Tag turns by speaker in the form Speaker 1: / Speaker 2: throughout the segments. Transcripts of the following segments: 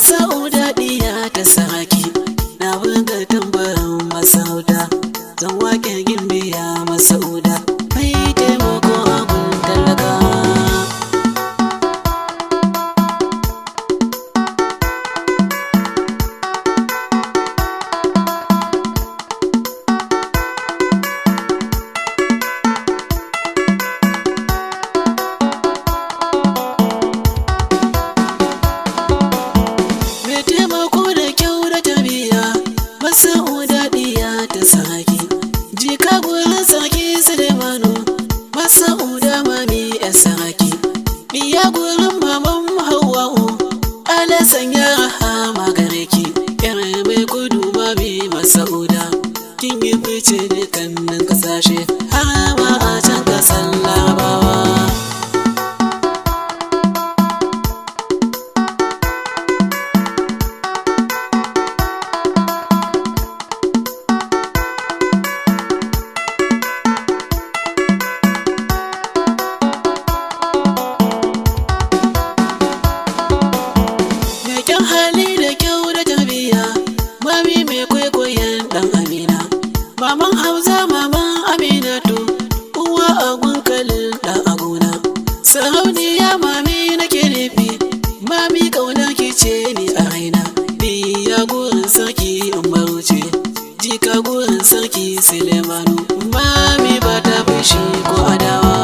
Speaker 1: Masauda diya ta sarki, na buga tambarin masauda, zan wake gimbiya masauda, mai taimako abun talaka. Masauda diya ta sarki, jika gurin sarki Sulemanu. Masauda mami ya sarki, biya gurin maman Hawwa'u. Allah sanya rahama gare ki, yar mai kudu mami Masauda. Kin yi fice dukkanin kasashe, har ma a can kasan Larabawa. Hali da kyau da tarbiya, mami mai kwaikwayon dan Amina. Maman Hausa, maman Aminatu, uwa a gunkalin dan Aguna. Sarauniya mami nake nufi, mami kaunar ki ce ni a raina. Biya gurin sarki in bauchi, jika gurin sarki Sulemanu. Mami ba ta fushi ko adawa.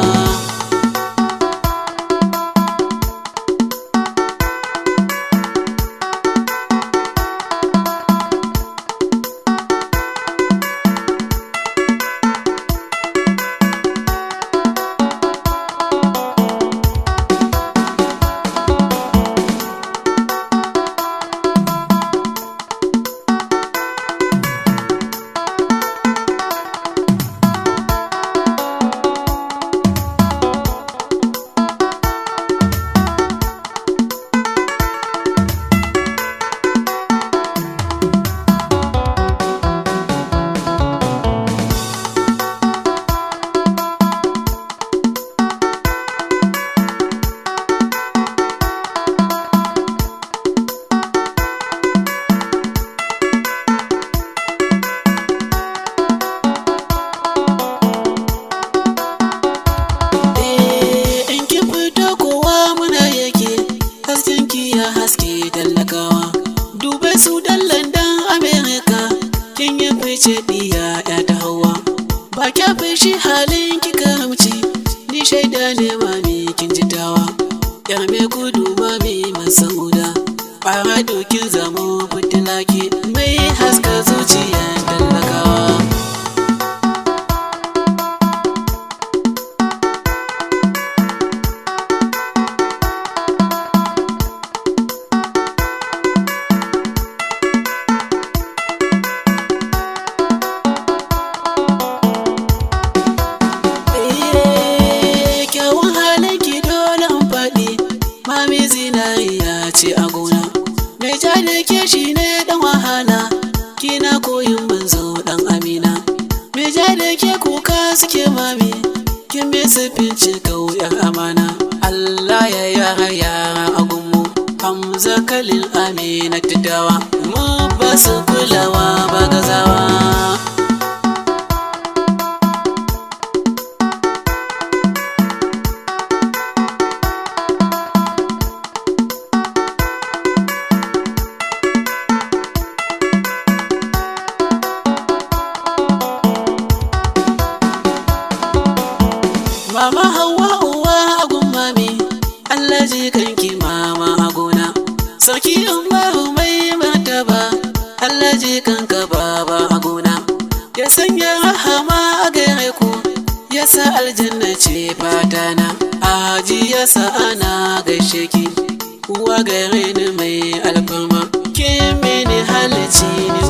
Speaker 1: Haske talakawa, dubai su dan London America. Kin yi fice diya ya ta Hauwa, ba kya fishi halin ki karamci. Ni shaida ne mami kin jitawa, yar mai kudu mami Masauda. Fara dokin zamo fitilaki, mai haska zuciya talakawa. Mami zinariya ce a gona, mai jalike shi ne dan wahala. Kina koyin manzo dan Amina, mai jalike kuka suke mami. Kin bi sifin kauyar amana, Allah ya yara yara a gunmu. Hamza Khalil Amina Tidawa, mu ba su kulawa ba gazawa. Mama Hauwa uwa a gun mami, Allah ji kanki mama a gona. Sarki Umaru mai martaba, Allah ji kanka baba a gona. Ya sanya rahama a gare ku, ya sa aljanna ce fatana. Aji ya sa ana gaishe ki, uwa gare ni mai alfarma. Ke mini halici ni